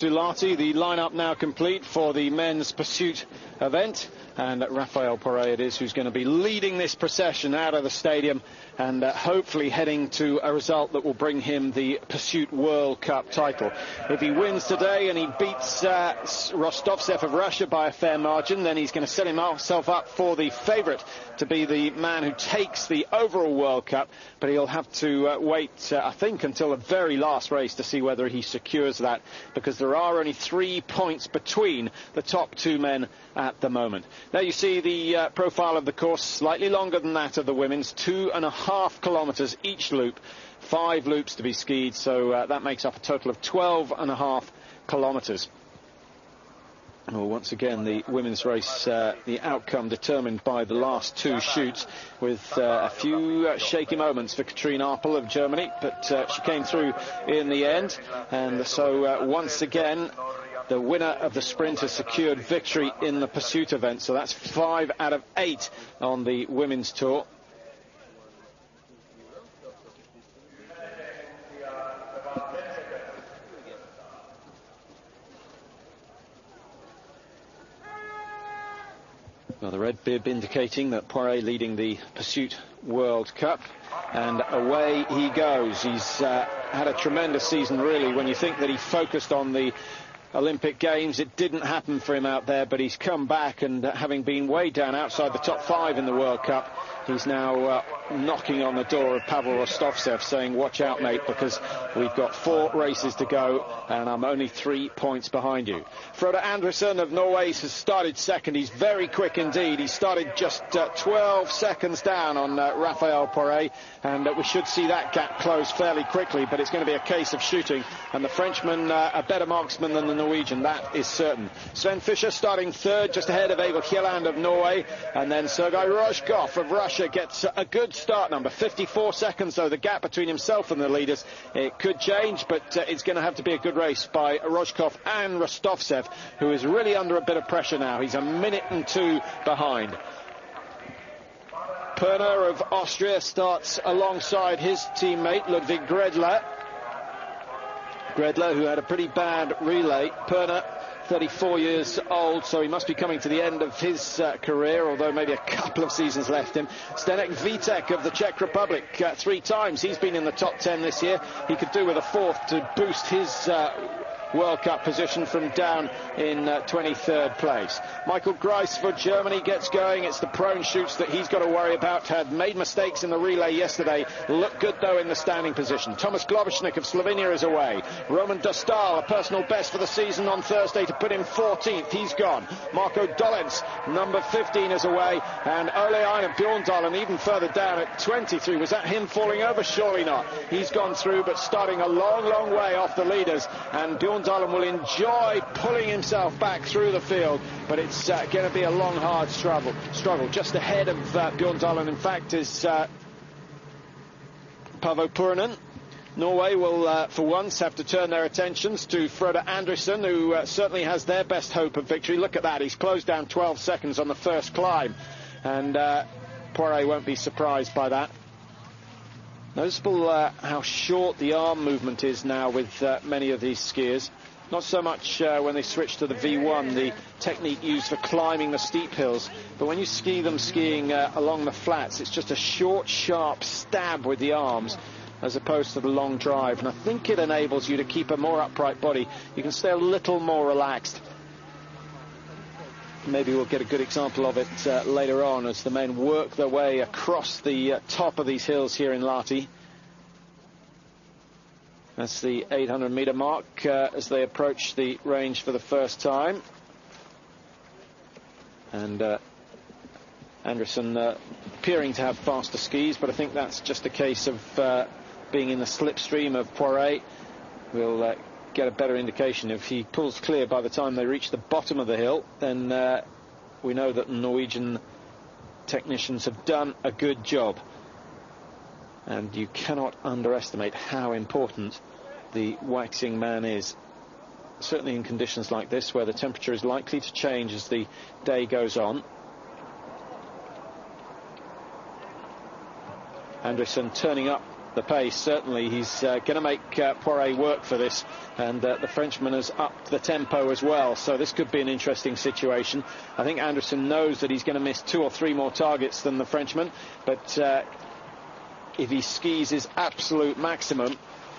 Lahti, the lineup now complete for the men's pursuit event, and Рафаэль Пуаре it is who's going to be leading this procession out of the stadium and hopefully heading to a result that will bring him the Pursuit World Cup title. If he wins today and he beats Rostovtzev of Russia by a fair margin, then he's going to set himself up for the favourite to be the man who takes the overall World Cup, but he'll have to wait, I think, until the very last race to see whether he secures that, because there are only 3 points between the top two men at the moment. Now you see the profile of the course, slightly longer than that of the women's, 2.5 kilometres each loop, 5 loops to be skied, so that makes up a total of 12.5 kilometres. Well, once again, the women's race, the outcome determined by the last two shoots, with a few shaky moments for Katrine Apel of Germany, but she came through in the end, and so once again the winner of the sprint has secured victory in the pursuit event, so that's 5 out of 8 on the women's tour. Well, the red bib indicating that Poiret leading the Pursuit World Cup, and away he goes. He's had a tremendous season, really. When you think that he focused on the Olympic Games, it didn't happen for him out there, but he's come back, and having been way down outside the top 5 in the World Cup, he's now knocking on the door of Pavел Rostovczev, saying, watch out, mate, because we've got 4 races to go and I'm only 3 points behind you. Frode Andresen of Norway has started second. He's very quick indeed. He started just 12 seconds down on Рафаэль Пуаре, and we should see that gap close fairly quickly, but it's going to be a case of shooting, and the Frenchman a better marksman than the Norwegian, that is certain. Svend Fischer starting third, just ahead of Egil Kjelland of Norway, and then Sergei Rojkov of Russia gets a good start number. 54 seconds, though, the gap between himself and the leaders. It could change, but it's going to have to be a good race by Rojkov and Rostovtzev, who is really under a bit of pressure now. He's a minute and 2 behind. Perner of Austria starts alongside his teammate Ludwig Gredler. Gredler, who had a pretty bad relay. Perner, 34 years old, so he must be coming to the end of his career, although maybe a couple of seasons left him. Zdeněk Vítek of the Czech Republic, 3 times he's been in the top 10 this year. He could do with a 4th to boost his World Cup position from down in 23rd place. Michael Grice for Germany gets going. It's the prone shoots that he's got to worry about. Had made mistakes in the relay yesterday. Looked good, though, in the standing position. Tomas Globešnik of Slovenia is away. Roman Dostal, a personal best for the season on Thursday to put him 14th. He's gone. Marko Dolens, number 15, is away. And Ulе-Éinar Bjåndalen even further down at 23. Was that him falling over? Surely not. He's gone through, but starting a long, long way off the leaders. And Bjåndalen will enjoy pulling himself back through the field, but it's going to be a long, hard struggle. Just ahead of Bjåndalen, in fact, is Paavo Purinen. Norway will, for once, have to turn their attentions to Frode Andresen, who certainly has their best hope of victory. Look at that, he's closed down 12 seconds on the first climb, and Poiret won't be surprised by that. Noticeable how short the arm movement is now with many of these skiers. Not so much when they switch to the V1, the technique used for climbing the steep hills, but when you ski them skiing along the flats, it's just a short, sharp stab with the arms as opposed to the long drive, and I think it enables you to keep a more upright body. You can stay a little more relaxed. Maybe we'll get a good example of it later on as the men work their way across the top of these hills here in Lahti. That's the 800-meter mark as they approach the range for the first time. And Andresen appearing to have faster skis, but I think that's just a case of being in the slipstream of Poiret. We'll get a better indication. If he pulls clear by the time they reach the bottom of the hill, then we know that the Norwegian technicians have done a good job. And you cannot underestimate how important the waxing man is, certainly in conditions like this where the temperature is likely to change as the day goes on. Andresen turning up the pace. Certainly he's going to make Poiret work for this, and the Frenchman has upped the tempo as well, so this could be an interesting situation. I think Andresson knows that he's going to miss 2 or 3 more targets than the Frenchman, but if he skis his absolute maximum,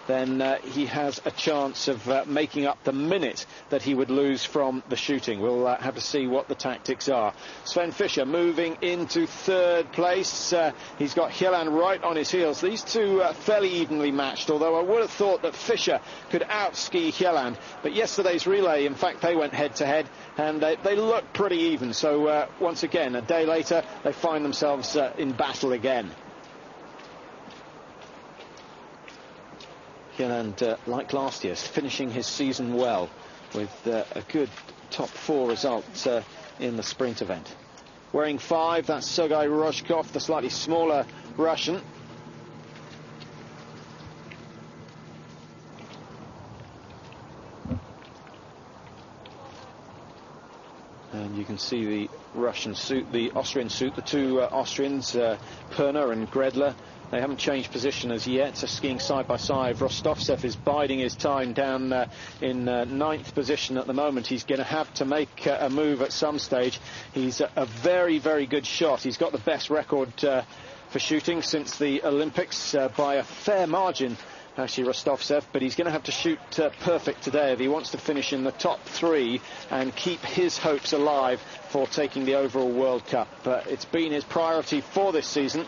then he has a chance of making up the minute that he would lose from the shooting. We'll have to see what the tactics are. Svend Fischer moving into 3rd place. He's got Hjelland right on his heels. These two fairly evenly matched, although I would have thought that Fischer could out-ski Hjelland. But yesterday's relay, in fact, they went head-to-head, and they look pretty even. So once again, a day later, they find themselves in battle again. And like last year, finishing his season well with a good top 4 result in the sprint event. Wearing 5, that's Sergei Rozhkov, the slightly smaller Russian. And you can see the Russian suit, the Austrian suit, the two Austrians, Perner and Gredler. They haven't changed position as yet, so skiing side by side. Rostovtsev is biding his time down in 9th position at the moment. He's going to have to make a move at some stage. He's a very, very good shot. He's got the best record for shooting since the Olympics by a fair margin, actually, Rostovtsev, but he's going to have to shoot perfect today if he wants to finish in the top 3 and keep his hopes alive for taking the overall World Cup. It's been his priority for this season.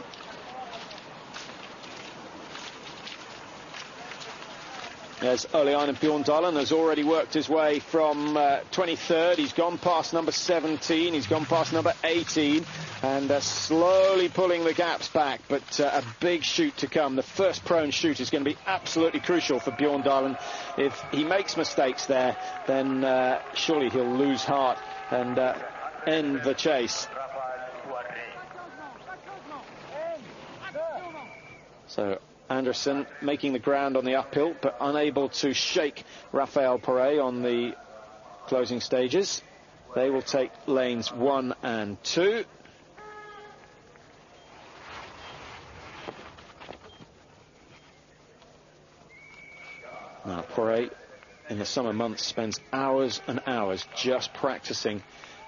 As Ulе-Éinar Bjåndalen has already worked his way from 23rd. He's gone past number 17. He's gone past number 18. And slowly pulling the gaps back. But a big shoot to come. The first prone shoot is going to be absolutely crucial for Bjåndalen. If he makes mistakes there, then surely he'll lose heart and end the chase. So Andresson making the ground on the uphill, but unable to shake Рафаэль Пуаре on the closing stages. They will take lanes 1 and 2. Now Puré in the summer months spends hours and hours just practicing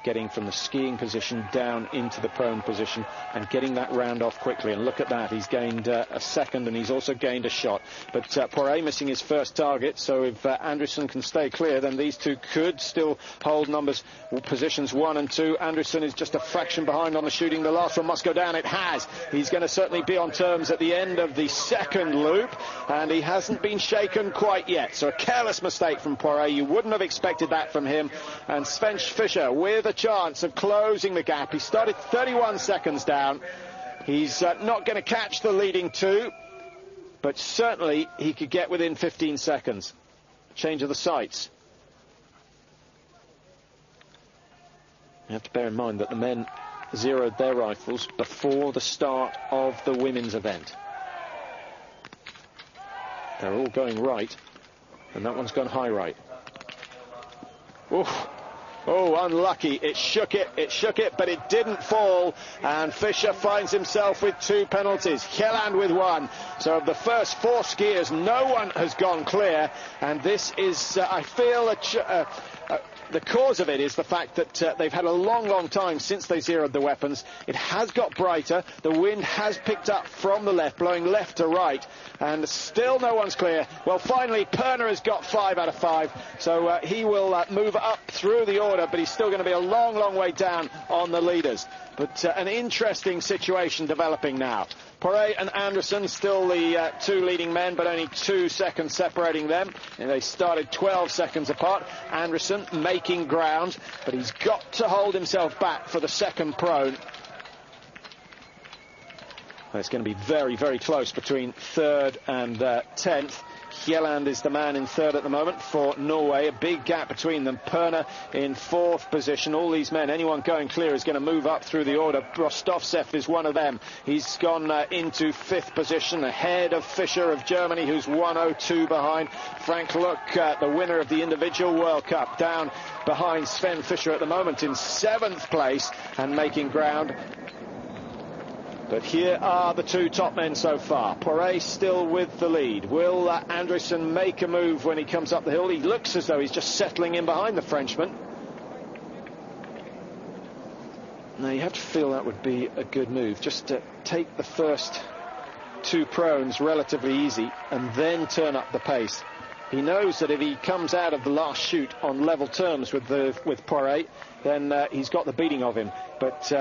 getting from the skiing position down into the prone position and getting that round off quickly. And look at that, he's gained a second, and he's also gained a shot. But Poiret missing his first target, so if Andresson can stay clear, then these two could still hold positions 1 and 2. Andresson is just a fraction behind on the shooting. The last one must go down. It has. He's going to certainly be on terms at the end of the second loop, and he hasn't been shaken quite yet. So a careless mistake from Poiret. You wouldn't have expected that from him. And Svend Fischer with a chance of closing the gap. He started 31 seconds down. He's not going to catch the leading 2, but certainly he could get within 15 seconds. Change of the sights. You have to bear in mind that the men zeroed their rifles before the start of the women's event. They're all going right, and that one's gone high right. Oof. Oh, unlucky. It shook it, but it didn't fall. And Fischer finds himself with 2 penalties. Hjelland with 1. So of the first 4 skiers, no one has gone clear. And this is, I feel, the cause of it is the fact that they've had a long, long time since they zeroed the weapons. It has got brighter. The wind has picked up from the left, blowing left to right. And still no one's clear. Well, finally, Perner has got 5 out of 5. So he will move up through the order, but he's still going to be a long, long way down on the leaders. But an interesting situation developing now. Poiret and Andresson still the 2 leading men, but only 2 seconds separating them. And they started 12 seconds apart. Andresson making ground, but he's got to hold himself back for the second prone. It's going to be very, very close between 3rd and 10th. Hjelland is the man in 3rd at the moment for Norway. A big gap between them. Perner in 4th position. All these men, anyone going clear is going to move up through the order. Rostovtsev is one of them. He's gone into 5th position, ahead of Fischer of Germany, who's 1:02 behind. Frank Luck, the winner of the individual World Cup, down behind Svend Fischer at the moment in 7th place and making ground. But here are the two top men so far. Pouare still with the lead. Will Andressen make a move when he comes up the hill? He looks as though he's just settling in behind the Frenchman. Now you have to feel that would be a good move, just to take the first two prones relatively easy and then turn up the pace. He knows that if he comes out of the last shoot on level terms with Pouare, then he's got the beating of him. But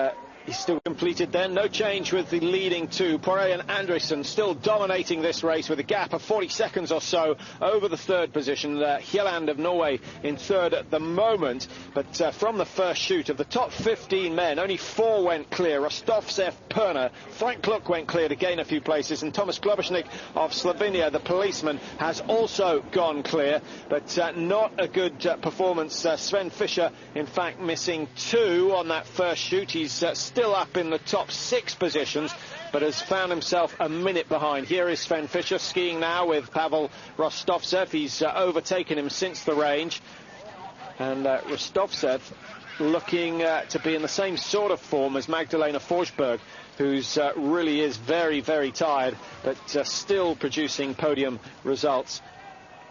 he's still completed then. No change with the leading two. Pouare and Andressen still dominating this race with a gap of 40 seconds or so over the third position. Hjelland of Norway in third at the moment. But from the first shoot, of the top 15 men, only 4 went clear. Rostovtzev, Perner, Frank Luck went clear to gain a few places. And Thomas Globosnik of Slovenia, the policeman, has also gone clear. But not a good performance. Svend Fischer, in fact, missing 2 on that first shoot. He's still up in the top 6 positions, but has found himself a minute behind. Here is Svend Fischer skiing now with Pavel Rostovtzev. He's overtaken him since the range, and Rostovtzev looking to be in the same sort of form as Magdalena Forsberg, who's really is very, very tired, but still producing podium results,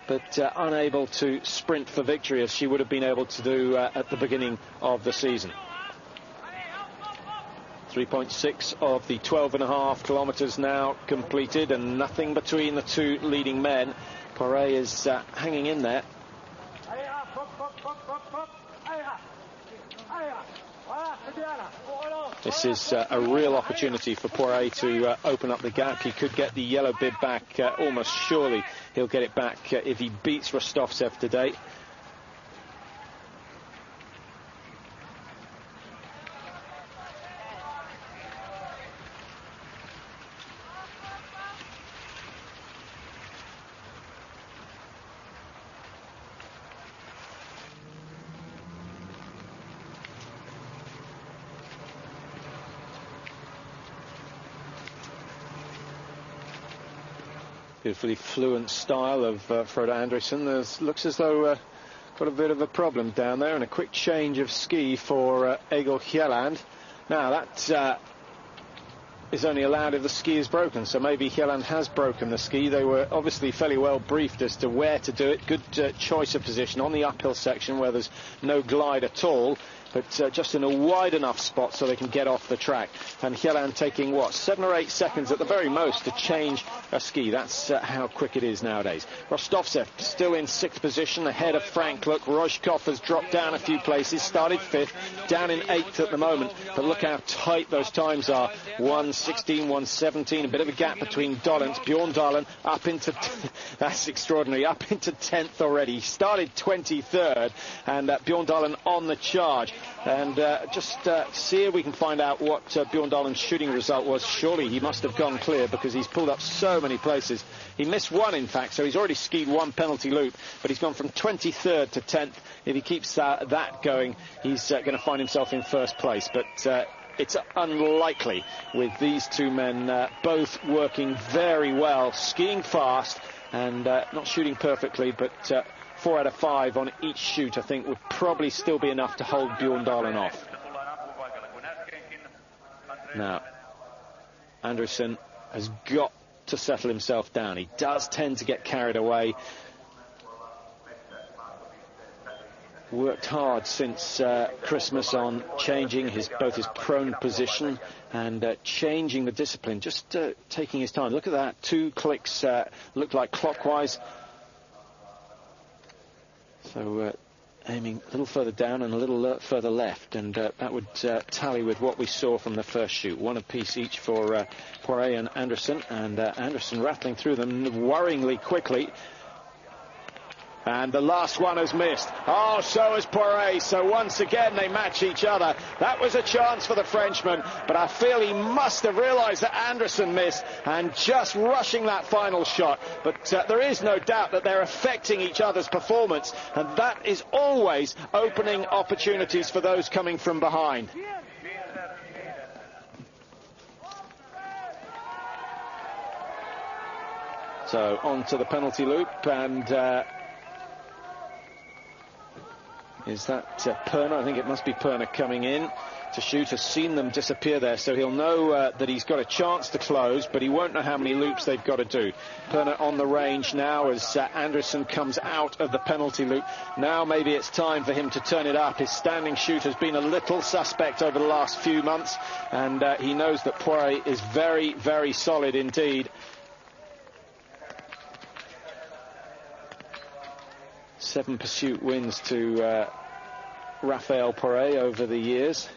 but unable to sprint for victory as she would have been able to do at the beginning of the season. 3.6 of the 12.5 kilometres now completed, and nothing between the two leading men. Pouare is hanging in there. This is a real opportunity for Pouare to open up the gap. He could get the yellow bib back almost surely. He'll get it back if he beats Rostovtzev today. Beautifully fluent style of Frode Andresen. Looks as though got a bit of a problem down there, and a quick change of ski for Egil Hjelland. Now that is only allowed if the ski is broken, so maybe Hjelland has broken the ski. They were obviously fairly well briefed as to where to do it. Good choice of position on the uphill section where there's no glide at all, but just in a wide enough spot so they can get off the track. And Hjelland taking, what, 7 or 8 seconds at the very most to change a ski. That's how quick it is nowadays. Rostovtzev still in 6th position, ahead of Frank Luck. Rojkov has dropped down a few places, started 5th, down in 8th at the moment. But look how tight those times are. 1:16, 1:17, a bit of a gap between Dollens. Bjørndalen up into, that's extraordinary, up into 10th already. He started 23rd, and Bjørndalen on the charge. And just see if we can find out what Bjørndalen's shooting result was. Surely he must have gone clear because he's pulled up so many places. He missed 1, in fact, so he's already skied 1 penalty loop, but he's gone from 23rd to 10th. If he keeps that going, he's going to find himself in 1st place. But it's unlikely with these two men both working very well, skiing fast and not shooting perfectly, but 4 out of 5 on each shoot, I think, would probably still be enough to hold Bjørndalen off. Now, Andresen has got to settle himself down. He does tend to get carried away. Worked hard since Christmas on changing both his prone position and changing the discipline, just taking his time. Look at that, 2 clicks look like clockwise. So aiming a little further down and a little further left, and that would tally with what we saw from the first shoot. 1 apiece each for Pouare and Andresen, and Andresen rattling through them worryingly quickly. And the last one has missed. Oh, so has Pouare. So once again they match each other. That was a chance for the Frenchman, but I feel he must have realised that Andresen missed and just rushing that final shot. But there is no doubt that they're affecting each other's performance, and that is always opening opportunities for those coming from behind. So on to the penalty loop, and Is that Perna? I think it must be Perna coming in to shoot. Has seen them disappear there, so he'll know that he's got a chance to close, but he won't know how many loops they've got to do. Perna on the range now as Andresson comes out of the penalty loop. Now maybe it's time for him to turn it up. His standing shoot has been a little suspect over the last few months, and he knows that Poiret is very, very solid indeed. 7 pursuit wins to Рафаэль Пуаре over the years.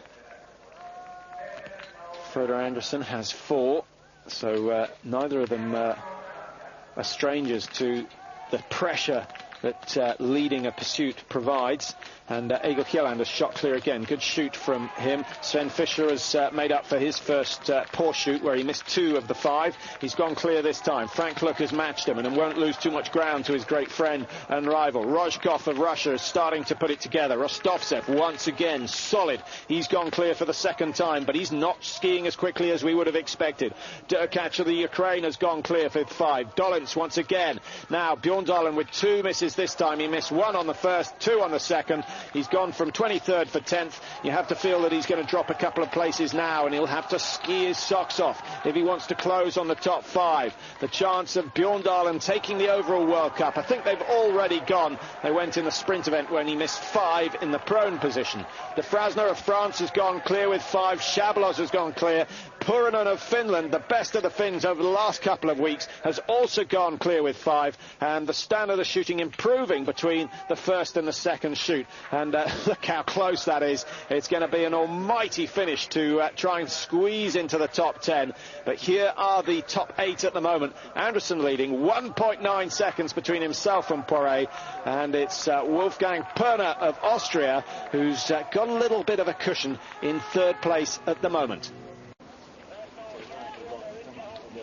Frodo Anderson has 4, so neither of them are strangers to the pressure that leading a pursuit provides. And Egil Kjelland has shot clear again. Good shoot from him. Svend Fischer has made up for his first poor shoot, where he missed 2 of the 5. He's gone clear this time. Frank Luck has matched him and won't lose too much ground to his great friend and rival. Rozhkov of Russia is starting to put it together. Rostovtsev once again solid. He's gone clear for the second time, but he's not skiing as quickly as we would have expected. Derkach of the Ukraine has gone clear for 5. Dolens once again. Now Bjorndalen with 2 misses this time. He missed 1 on the first, 2 on the second. He's gone from 23rd for 10th. You have to feel that he's going to drop a couple of places now, and he'll have to ski his socks off if he wants to close on the top 5. The chance of Bjorndalen taking the overall World Cup. I think they've already gone. They went in the sprint event when he missed 5 in the prone position. De Frasner of France has gone clear with 5. Shabalos has gone clear. Puranen of Finland, the best of the Finns over the last couple of weeks, has also gone clear with 5. And the standard of shooting improving between the first and the second shoot. And look how close that is. It's going to be an almighty finish to try and squeeze into the top 10. But here are the top 8 at the moment. Anderson leading 1.9 seconds between himself and Poiret. And it's Wolfgang Perna of Austria who's got a little bit of a cushion in 3rd place at the moment.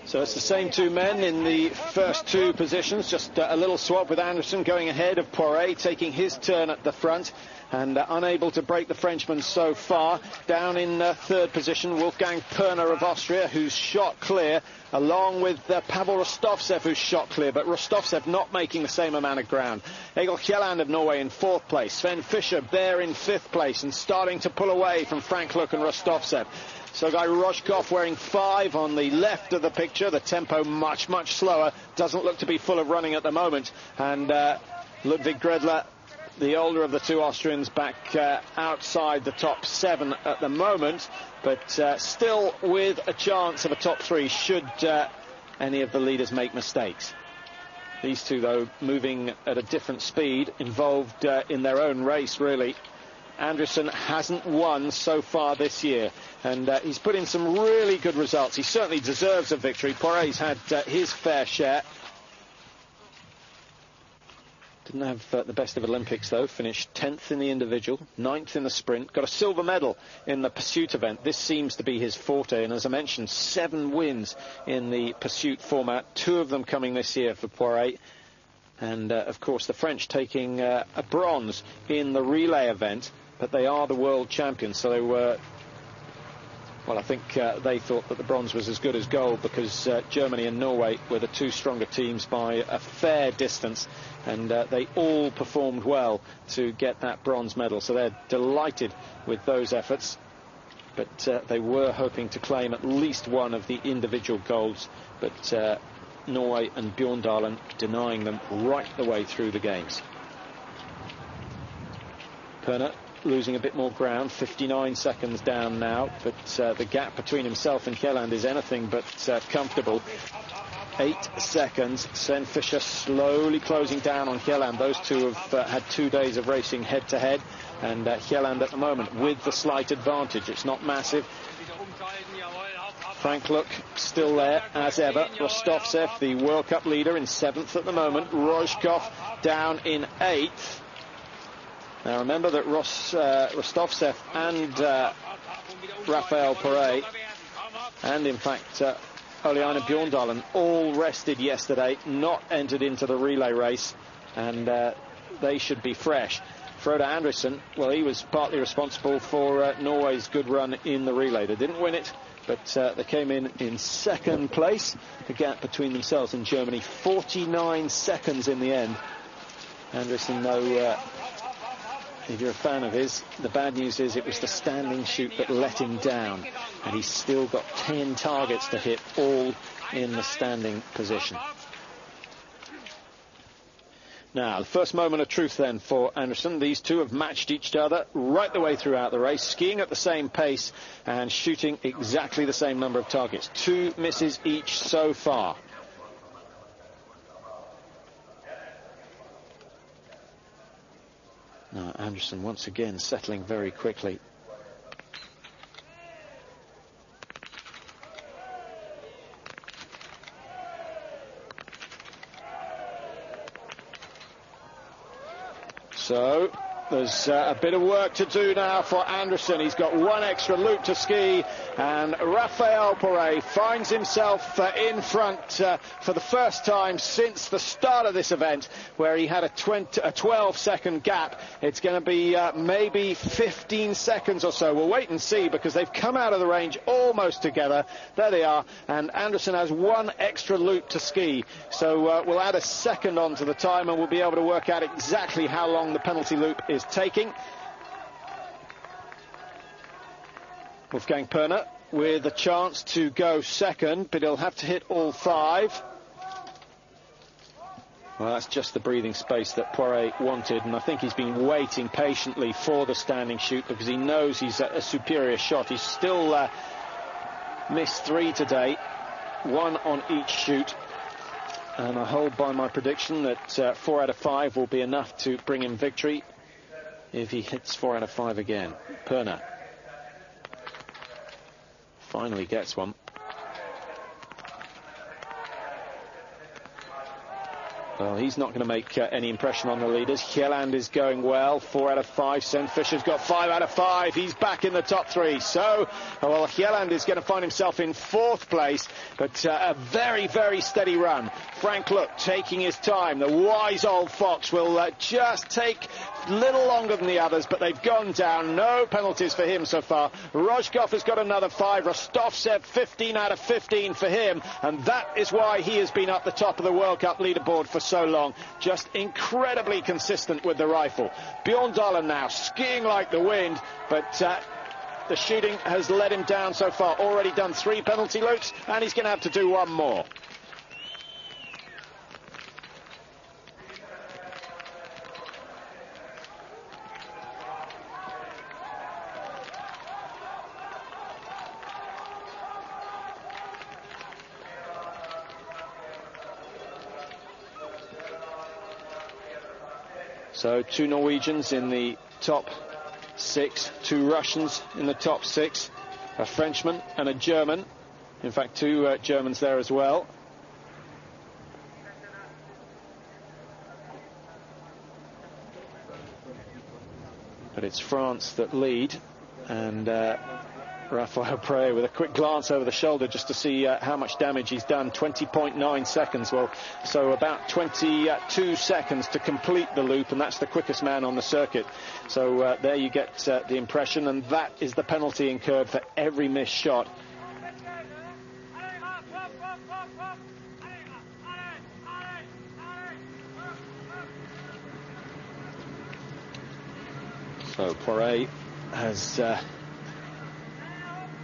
So it's the same 2 men in the first 2 positions, just a little swap with Anderson going ahead of Poiret, taking his turn at the front, and unable to break the Frenchman so far. Down in 3rd position, Wolfgang Perna of Austria, who's shot clear, along with Pavol Rostovtsev, who's shot clear, but Rostovtsev not making the same amount of ground. Egil Kjelland of Norway in 4th place, Svend Fischer there in 5th place, and starting to pull away from Frank Luck and Rostovtsev. Sergei Rozhkov wearing 5 on the left of the picture. The tempo much, much slower. Doesn't look to be full of running at the moment. And Ludwig Gredler, the older of the 2 Austrians, back outside the top 7 at the moment. But still with a chance of a top 3 should any of the leaders make mistakes. These 2, though, moving at a different speed, involved in their own race, really. Andresson hasn't won so far this year, and he's put in some really good results. He certainly deserves a victory. Poiret's had his fair share. Didn't have the best of Olympics, though. Finished 10th in the individual, 9th in the sprint. Got a silver medal in the pursuit event. This seems to be his forte, and as I mentioned, 7 wins in the pursuit format, 2 of them coming this year for Poiret. And, of course, the French taking a bronze in the relay event. But they are the world champions, so they were, well, I think they thought that the bronze was as good as gold, because Germany and Norway were the 2 stronger teams by a fair distance, and they all performed well to get that bronze medal. So they're delighted with those efforts, but they were hoping to claim at least one of the individual golds, but Norway and Bjorndalen denying them right the way through the games. Perna losing a bit more ground, 59 seconds down now, but the gap between himself and Kjelland is anything but comfortable. 8 seconds. Svend Fischer slowly closing down on Kjelland. Those 2 have had 2 days of racing head-to-head, and Kjelland at the moment with the slight advantage. It's not massive. Frank Luck still there as ever. Rostovtsev, the World Cup leader, in 7th at the moment. Rozhkov down in 8th. Now remember that Rostovtsev and Рафаэль Пуаре, and in fact Ulе-Éinar Bjёrndalen, all rested yesterday, not entered into the relay race, and they should be fresh. Frode Andresen, well, he was partly responsible for Norway's good run in the relay. They didn't win it, but they came in 2nd place. The gap between themselves and Germany, 49 seconds in the end. Andresen, though, if you're a fan of his, the bad news is it was the standing shoot that let him down, and he's still got 10 targets to hit, all in the standing position. Now, the first moment of truth then for Andersen. These two have matched each other right the way throughout the race, skiing at the same pace and shooting exactly the same number of targets. 2 misses each so far. Now, Andersen once again settling very quickly. So there's a bit of work to do now for Andersen. He's got 1 extra loop to ski, and Рафаэль Пуаре finds himself in front for the first time since the start of this event, where he had a 12-second gap. It's going to be maybe 15 seconds or so. We'll wait and see, because they've come out of the range almost together. There they are, and Andersen has 1 extra loop to ski. So we'll add a second onto the time, and we'll be able to work out exactly how long the penalty loop is taking. Wolfgang Perner with a chance to go second, but he'll have to hit all 5. Well, that's just the breathing space that Poiret wanted, and I think he's been waiting patiently for the standing shoot, because he knows he's a superior shot. He's still missed 3 today, 1 on each shoot, and I hold by my prediction that 4 out of 5 will be enough to bring him victory if he hits 4 out of 5 again. Perner finally gets one. Well, he's not going to make any impression on the leaders. Hjelland is going well, 4 out of 5. Svend Fischer's got 5 out of 5. He's back in the top 3. So, well, Hjelland is going to find himself in 4th place, but a very, very steady run. Frank Look taking his time. The wise old fox will just take a little longer than the others, but they've gone down. No penalties for him so far. Rojkov has got another 5. Rostovtzev, 15 out of 15 for him, and that is why he has been up the top of the World Cup leaderboard for so long. Just incredibly consistent with the rifle. Björndalen now skiing like the wind, but the shooting has let him down so far. Already done 3 penalty loops, and he's going to have to do 1 more. So 2 Norwegians in the top 6, 2 Russians in the top 6, a Frenchman and a German. In fact, 2 Germans there as well. But it's France that lead, and Рафаэль Пуаре with a quick glance over the shoulder just to see how much damage he's done. 20.9 seconds. Well, so about 22 seconds to complete the loop, and that's the quickest man on the circuit. So there you get the impression, and that is the penalty incurred for every missed shot. So Poiret has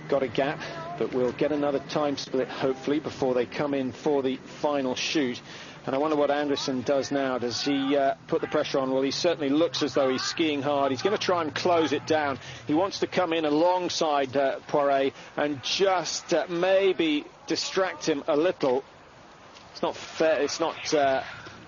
got a gap, but we'll get another time split hopefully before they come in for the final shoot. And I wonder what Andersen does now. Does he put the pressure on? Well, he certainly looks as though he's skiing hard. He's going to try and close it down. He wants to come in alongside Poiret and just maybe distract him a little. It's not fair. It's not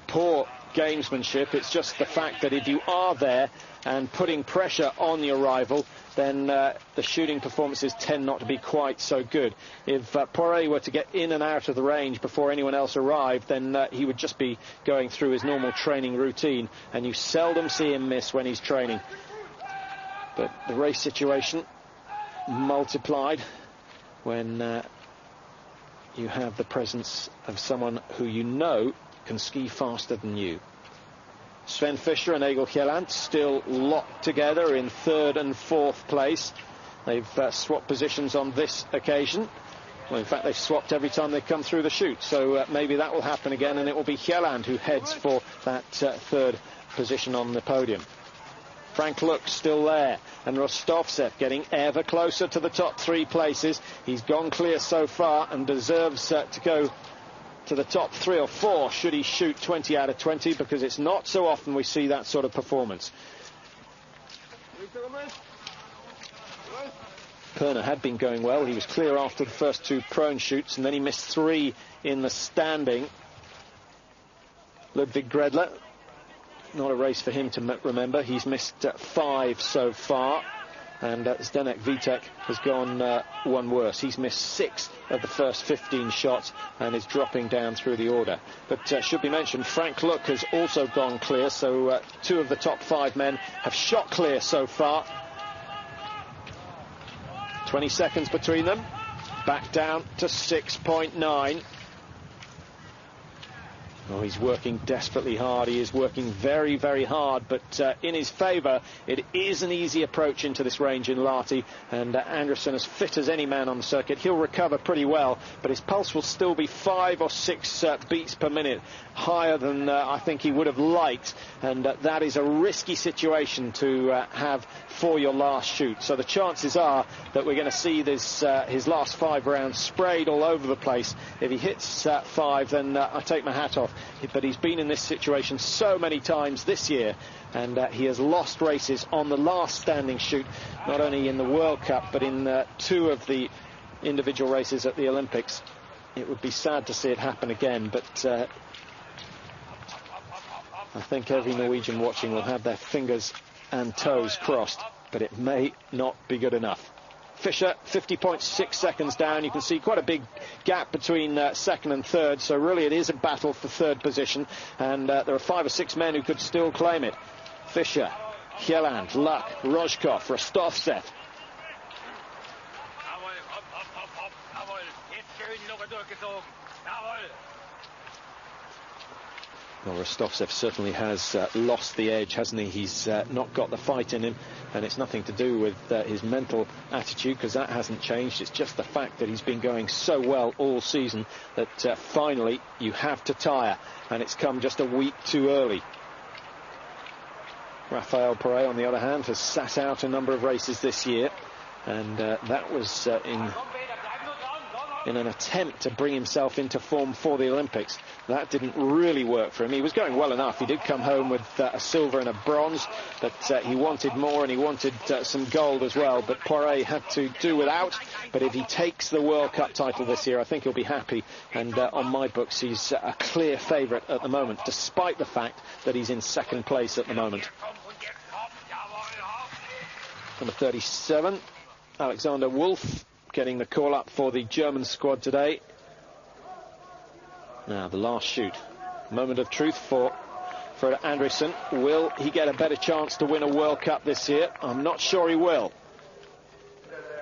poor gamesmanship. It's just the fact that if you are there and putting pressure on your rival, then the shooting performances tend not to be quite so good. If Poiret were to get in and out of the range before anyone else arrived, then he would just be going through his normal training routine, and you seldom see him miss when he's training. But the race situation multiplied when you have the presence of someone who you know can ski faster than you. Svend Fischer and Egil Hjelland still locked together in 3rd and 4th place. They've swapped positions on this occasion. Well, in fact, they've swapped every time they come through the chute. So maybe that will happen again, and it will be Hjelland who heads for that 3rd position on the podium. Frank Luck still there, and Rostovtsev getting ever closer to the top 3 places. He's gone clear so far and deserves to go to the top 3 or 4 should he shoot 20 out of 20, because it's not so often we see that sort of performance. Perner had been going well. He was clear after the first 2 prone shoots, and then he missed 3 in the standing. Ludwig Gredler, not a race for him to remember. He's missed 5 so far, and Zdenek Vitek has gone one worse. He's missed 6 of the first 15 shots and is dropping down through the order. But should be mentioned, Frank Luck has also gone clear, so 2 of the top 5 men have shot clear so far. 20 seconds between them, back down to 6.9. Oh, he's working desperately hard. He is working very, very hard, but in his favour, it is an easy approach into this range in Lahti, and Andresen, as fit as any man on the circuit, he'll recover pretty well, but his pulse will still be 5 or 6 beats per minute higher than I think he would have liked, and that is a risky situation to have for your last shoot. So the chances are that we're going to see this his last 5 rounds sprayed all over the place. If he hits 5, then I take my hat off. But he's been in this situation so many times this year, and he has lost races on the last standing shoot, not only in the World Cup but in 2 of the individual races at the Olympics. It would be sad to see it happen again, but I think every Norwegian watching will have their fingers and toes crossed, but it may not be good enough. Fischer, 50.6 seconds down. You can see quite a big gap between second and third, so really it is a battle for third position, and there are 5 or 6 men who could still claim it. Fischer, Kjelland, Luck, Rojkov, Rostovtsev. Well, Rostovtsev certainly has lost the edge, hasn't he? He's not got the fight in him, and it's nothing to do with his mental attitude, because that hasn't changed. It's just the fact that he's been going so well all season that finally you have to tire, and it's come just a week too early. Рафаэль Пуаре, on the other hand, has sat out a number of races this year, and that was in an attempt to bring himself into form for the Olympics. That didn't really work for him. He was going well enough. He did come home with a silver and a bronze, but he wanted more, and he wanted some gold as well. But Poiré had to do without. But if he takes the World Cup title this year, I think he'll be happy. And on my books, he's a clear favourite at the moment, despite the fact that he's in second place at the moment. Number 37, Alexander Wolf, getting the call up for the German squad today. Now the last shoot, moment of truth for Frode Andresen. Will he get a better chance to win a World Cup this year? I'm not sure he will.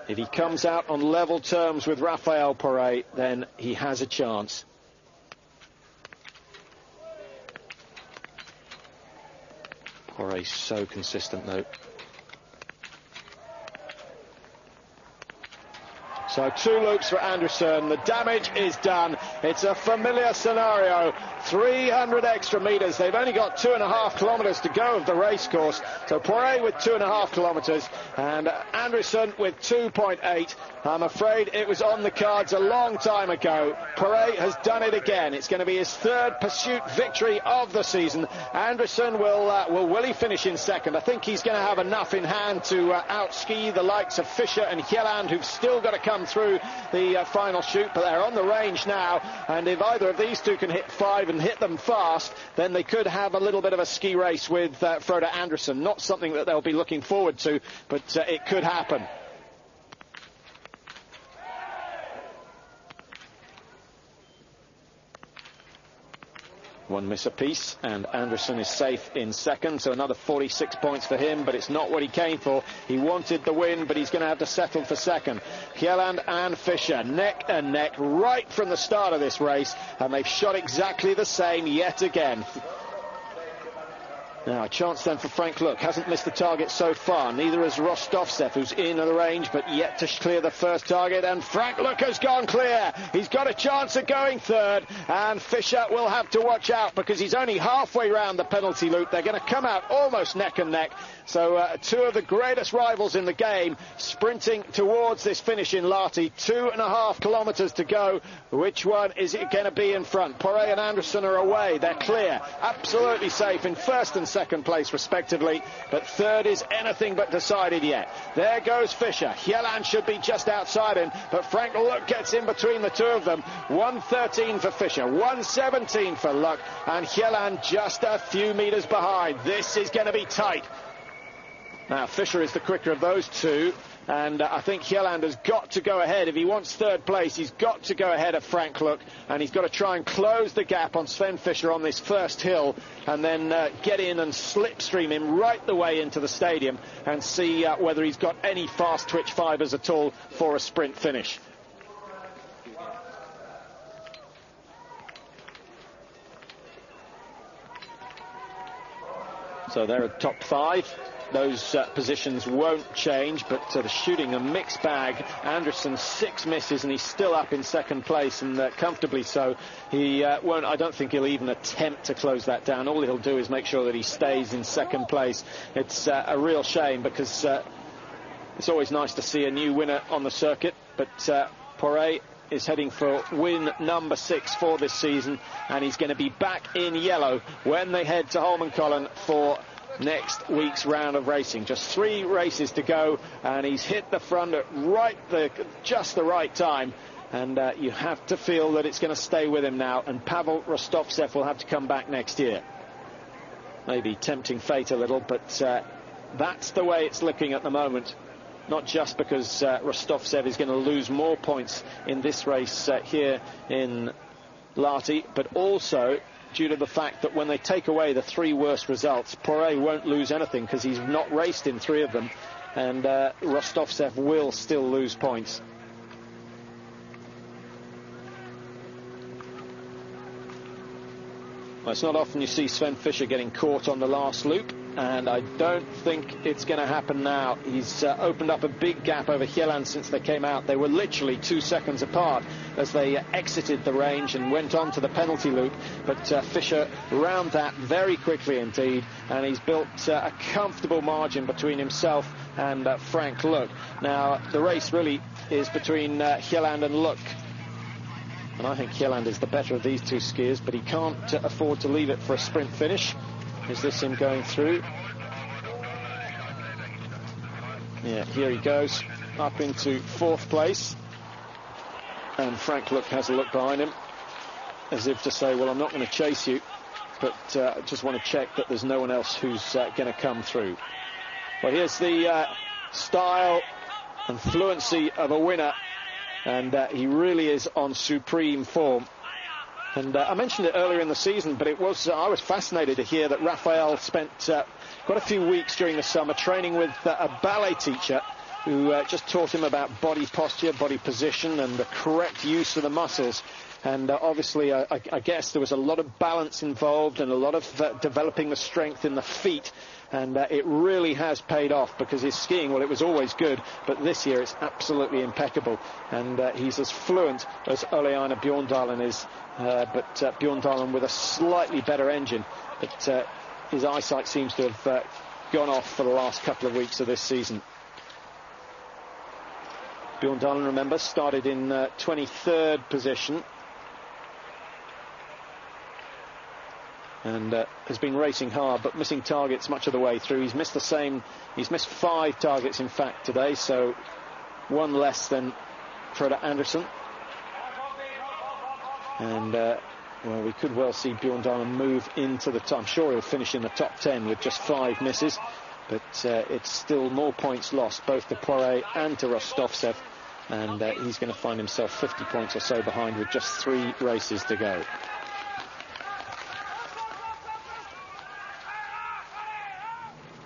If he comes out on level terms with Рафаэль Пуаре, then he has a chance. Poiret's so consistent though. So 2 loops for Andresen. The damage is done. It's a familiar scenario. 300 extra metres. They've only got 2.5 kilometres to go of the race course. So Poiré with 2.5 kilometres and Andresen with 2.8. I'm afraid it was on the cards a long time ago. Poiré has done it again. It's going to be his 3rd pursuit victory of the season. Andresen will he finish in second? I think he's going to have enough in hand to outski the likes of Fischer and Kjelland, who've still got to come through the final shoot, but they're on the range now, and if either of these 2 can hit 5 and hit them fast, then they could have a little bit of a ski race with Frode Andresen. Not something that they'll be looking forward to, but it could happen. One miss apiece, and Andresen is safe in second, so another 46 points for him, but it's not what he came for. He wanted the win, but he's going to have to settle for second. Kjelland and Fischer, neck and neck, right from the start of this race, and they've shot exactly the same yet again. Now, a chance then for Frank Luck. Hasn't missed the target so far. Neither has Rostovtsev, who's in the range, but yet to clear the first target. And Frank Luck has gone clear. He's got a chance of going third. And Fischer will have to watch out because he's only halfway round the penalty loop. They're going to come out almost neck and neck. So two of the greatest rivals in the game sprinting towards this finish in Lahti. 2.5 kilometres to go. Which one is it going to be in front? Pore and Andresson are away. They're clear. Absolutely safe in first and second place respectively, but third is anything but decided yet. There goes Fischer. Hjelland should be just outside him, but Frank Luck gets in between the two of them. 1:13 for Fischer, 1:17 for Luck, and Hjelland just a few metres behind. This is going to be tight. Now Fischer is the quicker of those two, and I think Hjelland has got to go ahead. If he wants third place, he's got to go ahead of Frank Luck, and he's got to try and close the gap on Svend Fischer on this first hill, and then get in and slipstream him right the way into the stadium and see whether he's got any fast twitch fibres at all for a sprint finish. So they're at top 5. Those positions won't change, but the shooting a mixed bag. Andresson 6 misses and he's still up in second place, and comfortably so. He won't, I don't think he'll even attempt to close that down. All he'll do is make sure that he stays in second place. It's a real shame because it's always nice to see a new winner on the circuit, but Pore is heading for win number 6 for this season, and he's going to be back in yellow when they head to Holmenkollen for next week's round of racing. Just 3 races to go, and he's hit the front at just the right time, and you have to feel that it's going to stay with him now, and Pavel Rostovtsev will have to come back next year. Maybe tempting fate a little, but that's the way it's looking at the moment. Not just because Rostovtsev is going to lose more points in this race here in Lahti, but also due to the fact that when they take away the 3 worst results, Pore won't lose anything because he's not raced in 3 of them, and Rostovtsev will still lose points. Well, it's not often you see Svend Fischer getting caught on the last loop, and I don't think it's going to happen now. He's opened up a big gap over Hjelland since they came out. They were literally 2 seconds apart as they exited the range and went on to the penalty loop, but Fischer round that very quickly indeed, and he's built a comfortable margin between himself and Frank Luck. Now the race really is between Hjelland and Luck, and I think Hjelland is the better of these 2 skiers, but he can't afford to leave it for a sprint finish. Is this him going through? Yeah, here he goes up into 4th place, and Frank Luck has a look behind him as if to say, well, I'm not going to chase you, but I just want to check that there's no one else who's going to come through. Well, here's the style and fluency of a winner, and he really is on supreme form. And I mentioned it earlier in the season, but it was I was fascinated to hear that Raphael spent quite a few weeks during the summer training with a ballet teacher who just taught him about body posture, body position, and the correct use of the muscles. And obviously, I guess there was a lot of balance involved and a lot of developing the strength in the feet. And it really has paid off, because his skiing, well, it was always good, but this year it's absolutely impeccable. And he's as fluent as Ulе-Éinar Bjåndalen is, but Bjåndalen with a slightly better engine. But his eyesight seems to have gone off for the last couple of weeks of this season. Bjåndalen, remember, started in 23rd position. And has been racing hard, but missing targets much of the way through. He's missed 5 targets, in fact, today, so 1 less than Frude Andrason. And, well, we could well see Bjåndalen move into the top. I'm sure he'll finish in the top 10 with just 5 misses, but it's still more points lost, both to Pore and to Rostovtsev, and he's going to find himself 50 points or so behind with just 3 races to go.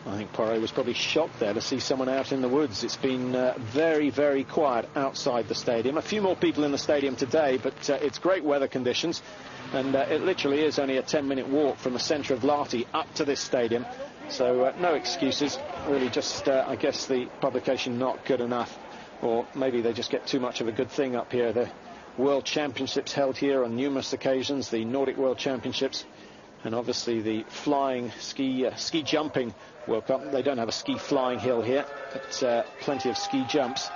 I think Poiret was probably shocked there to see someone out in the woods. It's been very, very quiet outside the stadium. A few more people in the stadium today, but it's great weather conditions. And it literally is only a 10-minute walk from the centre of Lahti up to this stadium. So no excuses. Really just, I guess, the publication not good enough. Or maybe they just get too much of a good thing up here. The World Championships held here on numerous occasions. The Nordic World Championships. And obviously the flying ski jumping World Cup. They don't have a ski flying hill here, but plenty of ski jumps.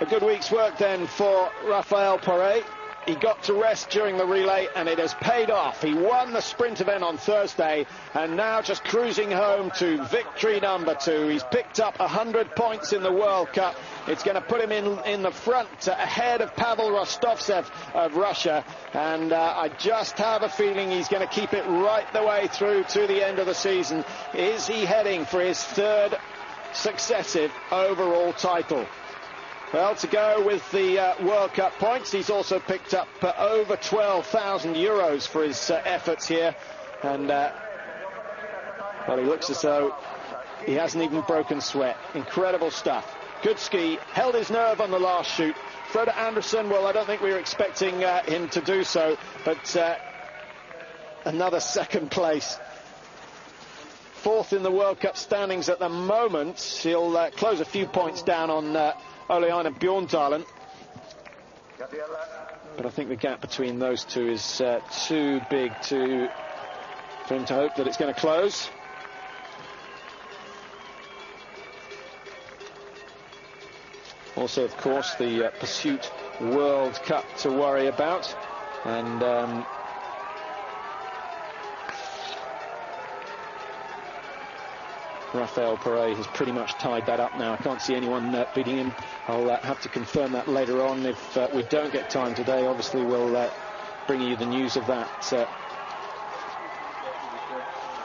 A good week's work then for Рафаэль Пуаре. He got to rest during the relay and it has paid off. He won the sprint event on Thursday and now just cruising home to victory number 2. He's picked up 100 points in the World Cup. It's going to put him in the front ahead of Pavел Rostowtzev of Russia. And I just have a feeling he's going to keep it right the way through to the end of the season. Is he heading for his 3rd successive overall title? Well, to go with the World Cup points, he's also picked up over 12,000 euros for his efforts here. And, well, he looks as though he hasn't even broken sweat. Incredible stuff. Good ski, held his nerve on the last shoot. Frode Andresen, well, I don't think we were expecting him to do so, but another 2nd place. 4th in the World Cup standings at the moment. He'll close a few points down on Ule-Éinar Bьёрндален. But I think the gap between those two is too big for him to hope that it's going to close. Also, of course, the Pursuit World Cup to worry about. And Рафаэль Пуаре has pretty much tied that up now. I can't see anyone beating him. I'll have to confirm that later on. If we don't get time today, obviously we'll bring you the news of that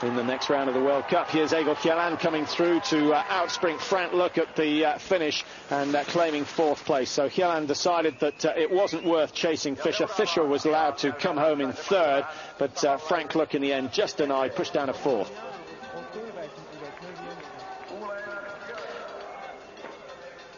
in the next round of the World Cup. Here's Egil Kjelland coming through to outsprint Frank. Look at the finish and claiming 4th place. So Kjelland decided that it wasn't worth chasing Fischer. Fischer was allowed to come home in 3rd, but Frank Look in the end just denied, pushed down to 4th.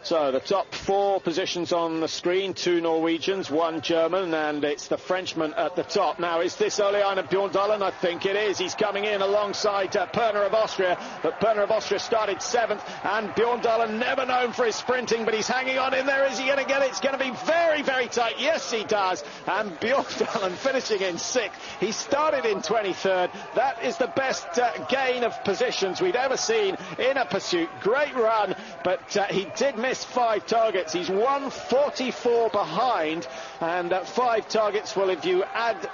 So the top 4 positions on the screen, 2 Norwegians, 1 German, and it's the Frenchman at the top. Now, is this Ulle-Éinar Bьёrndalен? I think it is. He's coming in alongside Perner of Austria, but Perner of Austria started 7th, and Bjorndalen, never known for his sprinting, but he's hanging on in there. Is he going to get it? It's going to be very, very tight. Yes, he does. And Bjorndalen finishing in 6th. He started in 23rd. That is the best gain of positions we've ever seen in a pursuit. Great run, but he did miss 5 targets. He's 1:44 behind, and 5 targets. Well, if you add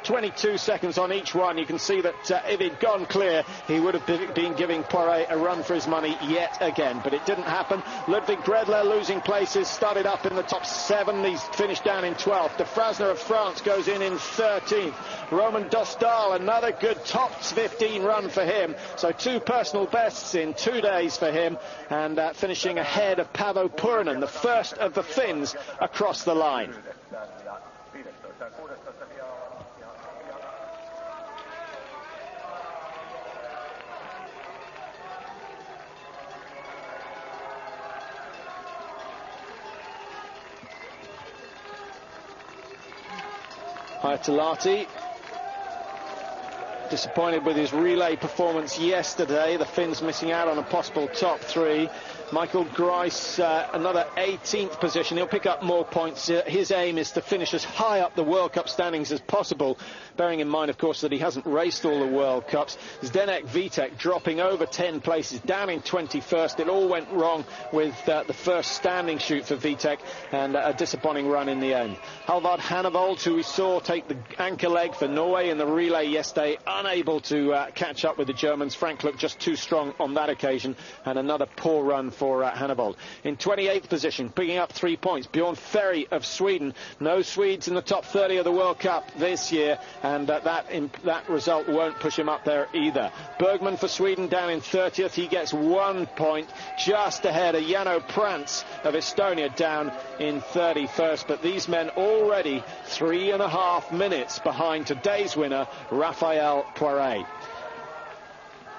22 seconds on each one, you can see that if he'd gone clear, he would have been giving Poiret a run for his money yet again. But it didn't happen. Ludwig Bredler losing places, started up in the top 7. He's finished down in 12th. De Frasner of France goes in 13th. Roman Dostal, another good top 15 run for him. So 2 personal bests in 2 days for him, and finishing ahead of Paavo Purinen, the first of the Finns across the line. Hi to Lahti. Disappointed with his relay performance yesterday. The Finns missing out on a possible top 3. Michael Grice, another 18th position. He'll pick up more points. His aim is to finish as high up the World Cup standings as possible, bearing in mind, of course, that he hasn't raced all the World Cups. Zdenek Vitek dropping over 10 places, down in 21st. It all went wrong with the first standing shoot for Vitek, and a disappointing run in the end. Halvard Hannevold, who we saw take the anchor leg for Norway in the relay yesterday, unable to catch up with the Germans. Frank looked just too strong on that occasion, and another poor run for Hannevold. In 28th position, picking up 3 points, Bjorn Ferry of Sweden. No Swedes in the top 30 of the World Cup this year, and that result won't push him up there either. Bergman for Sweden down in 30th. He gets 1 point, just ahead of Jano Prantz of Estonia down in 31st. But these men already 3.5 minutes behind today's winner, Рафаэль Пуаре.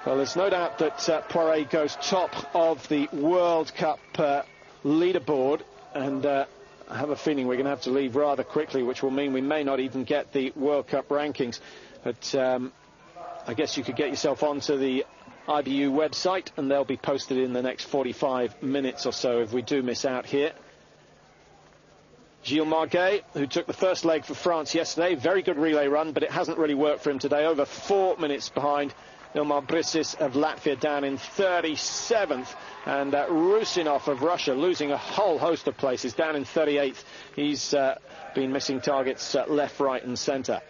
Well, there's no doubt that Poiré goes top of the World Cup leaderboard, and I have a feeling we're going to have to leave rather quickly, which will mean we may not even get the World Cup rankings. But I guess you could get yourself onto the IBU website, and they'll be posted in the next 45 minutes or so if we do miss out here. Gilles Marguet, who took the first leg for France yesterday, very good relay run, but it hasn't really worked for him today, over 4 minutes behind. Ilmar Brisis of Latvia down in 37th, and Rusinov of Russia losing a whole host of places, down in 38th. He's been missing targets left, right and centre.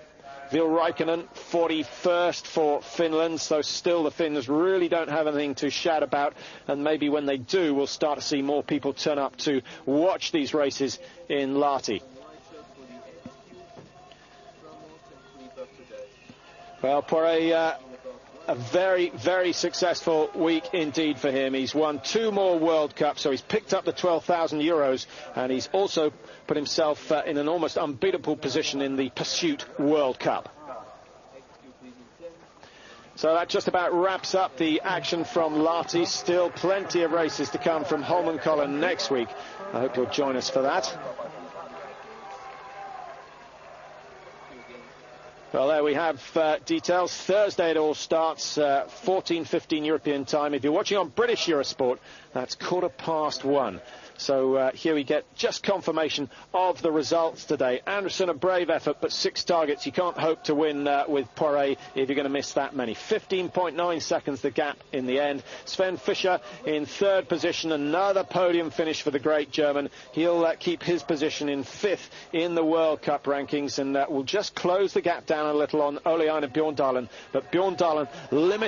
Vil Räikkönen 41st for Finland, so still the Finns really don't have anything to shout about, and maybe when they do we'll start to see more people turn up to watch these races in Lahti. Well, Poiré, a very, very successful week indeed for him. He's won 2 more World Cups, so he's picked up the 12,000 euros, and he's also put himself in an almost unbeatable position in the Pursuit World Cup. So that just about wraps up the action from Lahti. Still plenty of races to come from Holmenkollen next week. I hope you'll join us for that. Well, there we have details. Thursday it all starts, 14:15 European time. If you're watching on British Eurosport, that's 1:15. So here we get just confirmation of the results today. Anderson, a brave effort, but 6 targets. You can't hope to win with Poiré if you're going to miss that many. 15.9 seconds the gap in the end. Svend Fischer in 3rd position. Another podium finish for the great German. He'll keep his position in 5th in the World Cup rankings, and will just close the gap down a little on Ulе-Éinar Bjёrndallen. But Bjåndalen limited